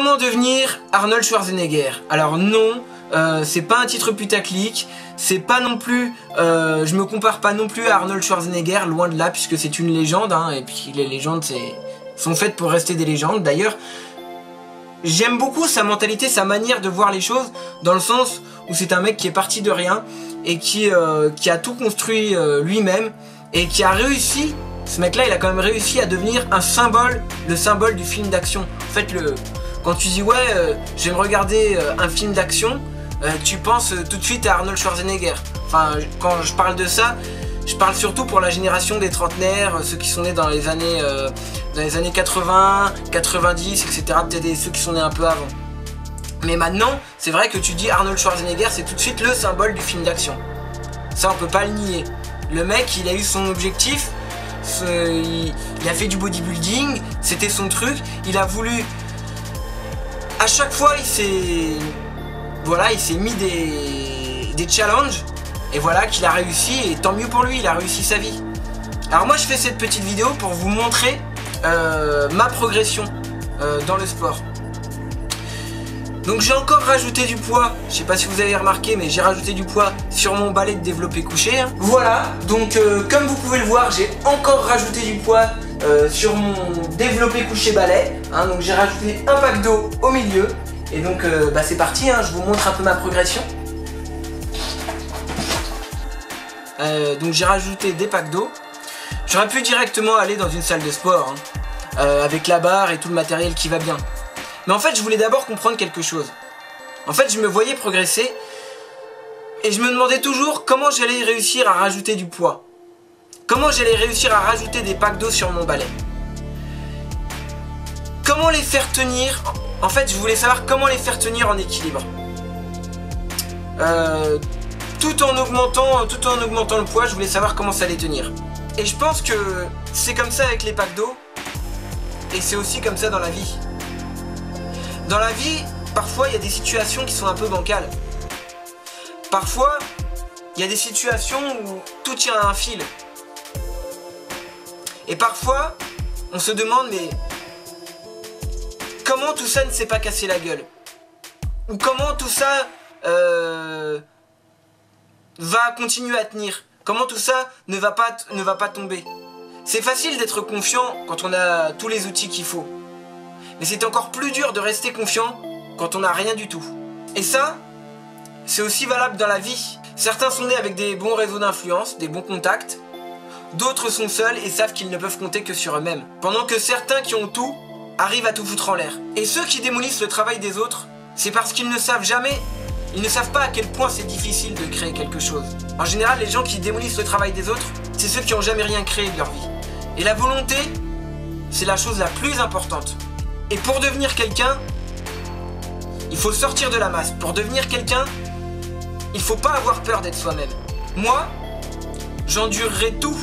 Comment devenir Arnold Schwarzenegger? Alors non, c'est pas un titre putaclic, c'est pas non plus, je me compare pas non plus à Arnold Schwarzenegger, loin de là, puisque c'est une légende, hein, et puis les légendes sont faites pour rester des légendes. D'ailleurs, j'aime beaucoup sa mentalité, sa manière de voir les choses, dans le sens où c'est un mec qui est parti de rien, et qui a tout construit lui-même, et qui a réussi. Ce mec-là, il a quand même réussi à devenir un symbole, le symbole du film d'action. En fait, quand tu dis ouais, je vais me regarder un film d'action, tu penses tout de suite à Arnold Schwarzenegger. Enfin, quand je parle de ça, je parle surtout pour la génération des trentenaires, ceux qui sont nés dans les années 80, 90, etc. Peut-être ceux qui sont nés un peu avant. Mais maintenant, c'est vrai que tu dis Arnold Schwarzenegger, c'est tout de suite le symbole du film d'action. Ça, on peut pas le nier. Le mec, il a eu son objectif. Il a fait du bodybuilding, c'était son truc, il a voulu... À chaque fois, il s'est mis des challenges, et voilà qu'il a réussi, et tant mieux pour lui, il a réussi sa vie. Alors moi, je fais cette petite vidéo pour vous montrer ma progression dans le sport. Donc j'ai encore rajouté du poids, je sais pas si vous avez remarqué, mais j'ai rajouté du poids sur mon balai de développé couché, hein. Voilà, donc comme vous pouvez le voir, j'ai encore rajouté du poids sur mon développé couché balai, hein. Donc j'ai rajouté un pack d'eau au milieu, et donc c'est parti, hein, je vous montre un peu ma progression. Donc j'ai rajouté des packs d'eau. J'aurais pu directement aller dans une salle de sport, hein, avec la barre et tout le matériel qui va bien. Mais en fait, je voulais d'abord comprendre quelque chose. En fait, je me voyais progresser et je me demandais toujours comment j'allais réussir à rajouter du poids. Comment j'allais réussir à rajouter des packs d'eau sur mon balai. Comment les faire tenir. En fait, je voulais savoir comment les faire tenir en équilibre. Tout en augmentant le poids, je voulais savoir comment ça allait tenir. Et je pense que c'est comme ça avec les packs d'eau. Et c'est aussi comme ça dans la vie. Dans la vie, parfois, il y a des situations qui sont un peu bancales. Parfois, il y a des situations où tout tient à un fil. Et parfois, on se demande, mais comment tout ça ne s'est pas cassé la gueule? Ou comment tout ça va continuer à tenir? Comment tout ça ne va pas tomber? C'est facile d'être confiant quand on a tous les outils qu'il faut. Mais c'est encore plus dur de rester confiant quand on n'a rien du tout. Et ça, c'est aussi valable dans la vie. Certains sont nés avec des bons réseaux d'influence, des bons contacts. D'autres sont seuls et savent qu'ils ne peuvent compter que sur eux-mêmes. Pendant que certains qui ont tout arrivent à tout foutre en l'air. Et ceux qui démolissent le travail des autres, c'est parce qu'ils ne savent jamais, ils ne savent pas à quel point c'est difficile de créer quelque chose. En général, les gens qui démolissent le travail des autres, c'est ceux qui n'ont jamais rien créé de leur vie. Et la volonté, c'est la chose la plus importante. Et pour devenir quelqu'un, il faut sortir de la masse. Pour devenir quelqu'un, il faut pas avoir peur d'être soi-même. Moi, j'endurerai tout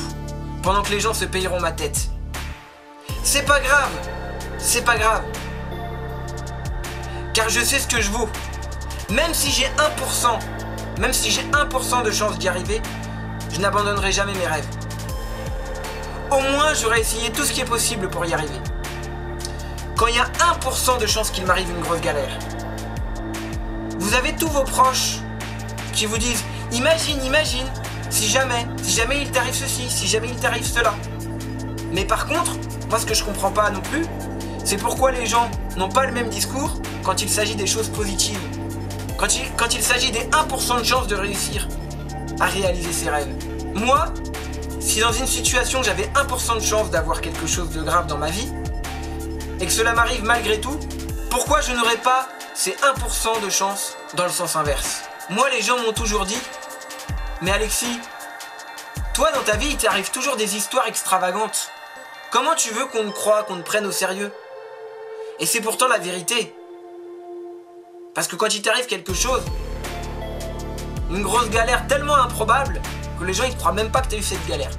pendant que les gens se payeront ma tête. C'est pas grave, c'est pas grave. Car je sais ce que je vaux. Même si j'ai 1% de chance d'y arriver, je n'abandonnerai jamais mes rêves. Au moins, j'aurai essayé tout ce qui est possible pour y arriver. Quand il y a 1% de chance qu'il m'arrive une grosse galère, vous avez tous vos proches qui vous disent « Imagine, si jamais il t'arrive ceci, si jamais il t'arrive cela. » Mais par contre, moi ce que je comprends pas non plus, c'est pourquoi les gens n'ont pas le même discours quand il s'agit des choses positives. Quand il s'agit des 1% de chance de réussir à réaliser ses rêves. Moi, si dans une situation j'avais 1% de chance d'avoir quelque chose de grave dans ma vie, et que cela m'arrive malgré tout, pourquoi je n'aurais pas ces 1% de chance dans le sens inverse? Moi, les gens m'ont toujours dit, mais Alexis, toi dans ta vie, il t'arrive toujours des histoires extravagantes. Comment tu veux qu'on te croie, qu'on te prenne au sérieux? Et c'est pourtant la vérité. Parce que quand il t'arrive quelque chose, une grosse galère tellement improbable, que les gens ils ne croient même pas que tu as eu cette galère.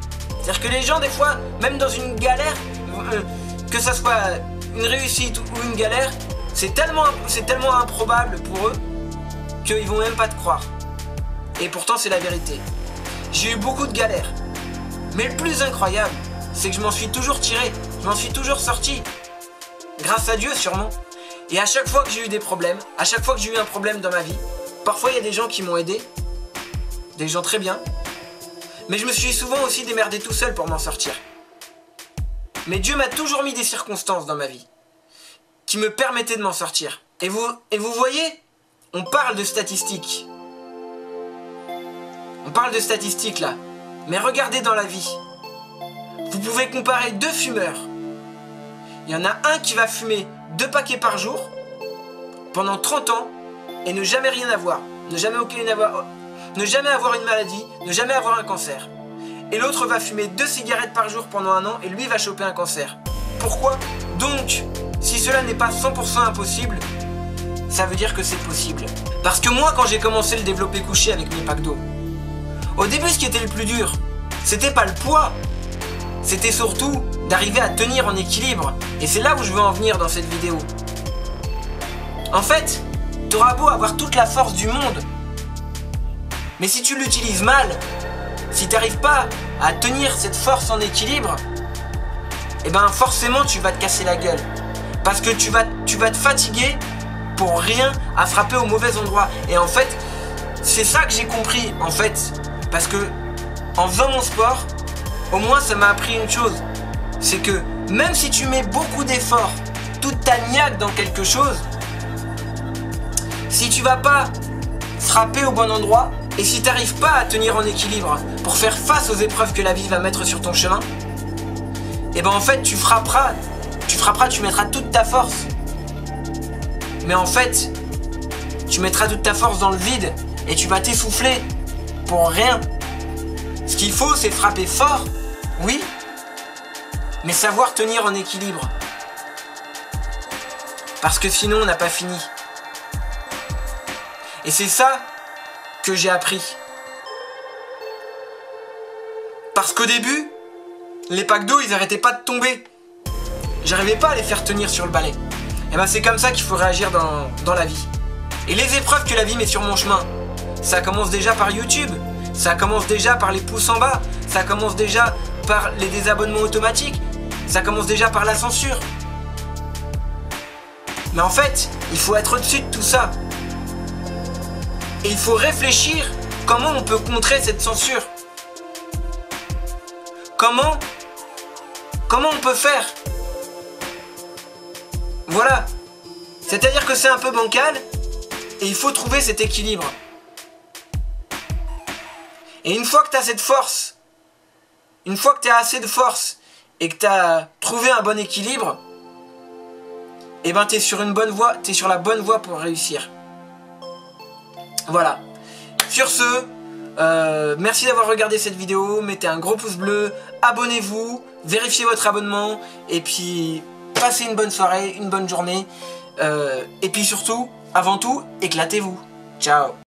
C'est-à-dire que les gens, des fois, même dans une galère, que ça soit une réussite ou une galère, c'est tellement improbable pour eux qu'ils vont même pas te croire. Et pourtant c'est la vérité. J'ai eu beaucoup de galères. Mais le plus incroyable, c'est que je m'en suis toujours tiré. Je m'en suis toujours sorti. Grâce à Dieu sûrement. Et à chaque fois que j'ai eu des problèmes, à chaque fois que j'ai eu un problème dans ma vie, parfois il y a des gens qui m'ont aidé, des gens très bien, mais je me suis souvent aussi démerdé tout seul pour m'en sortir. Mais Dieu m'a toujours mis des circonstances dans ma vie qui me permettaient de m'en sortir. Et vous voyez, on parle de statistiques. On parle de statistiques là. Mais regardez dans la vie. Vous pouvez comparer 2 fumeurs. Il y en a un qui va fumer 2 paquets par jour pendant 30 ans et ne jamais rien avoir. Ne jamais avoir une maladie, ne jamais avoir un cancer. Et l'autre va fumer 2 cigarettes par jour pendant 1 an et lui va choper un cancer. Pourquoi? Donc, si cela n'est pas 100% impossible, ça veut dire que c'est possible. Parce que moi, quand j'ai commencé le développé couché avec mes packs d'eau, au début, ce qui était le plus dur, c'était pas le poids, c'était surtout d'arriver à tenir en équilibre. Et c'est là où je veux en venir dans cette vidéo. En fait, t'auras beau avoir toute la force du monde, mais si tu l'utilises mal, si t'arrives pas à tenir cette force en équilibre, et ben forcément tu vas te casser la gueule. Parce que tu vas te fatiguer pour rien, à frapper au mauvais endroit. Et en fait, c'est ça que j'ai compris, en fait. Parce que, en faisant mon sport, au moins ça m'a appris une chose. C'est que, même si tu mets beaucoup d'efforts, toute ta niaque dans quelque chose, si tu vas pas frapper au bon endroit, et si tu n'arrives pas à tenir en équilibre pour faire face aux épreuves que la vie va mettre sur ton chemin, et ben en fait tu frapperas, tu mettras toute ta force. Mais en fait, tu mettras toute ta force dans le vide et tu vas t'essouffler pour rien. Ce qu'il faut, c'est frapper fort, oui, mais savoir tenir en équilibre. Parce que sinon on n'a pas fini. Et c'est ça que j'ai appris. Parce qu'au début, les packs d'eau, ils arrêtaient pas de tomber. J'arrivais pas à les faire tenir sur le balai. Et ben c'est comme ça qu'il faut réagir dans la vie. Et les épreuves que la vie met sur mon chemin, ça commence déjà par YouTube, ça commence déjà par les pouces en bas, ça commence déjà par les désabonnements automatiques, ça commence déjà par la censure. Mais en fait, il faut être au-dessus de tout ça. Et il faut réfléchir comment on peut contrer cette censure. Comment on peut faire? Voilà. C'est-à-dire que c'est un peu bancal et il faut trouver cet équilibre. Et une fois que tu as cette force, une fois que tu as assez de force et que tu as trouvé un bon équilibre, et ben tu es sur une bonne voie, tu es sur la bonne voie pour réussir. Voilà. Sur ce, merci d'avoir regardé cette vidéo. Mettez un gros pouce bleu, abonnez-vous, vérifiez votre abonnement et puis passez une bonne soirée, une bonne journée. Et puis surtout, avant tout, éclatez-vous. Ciao.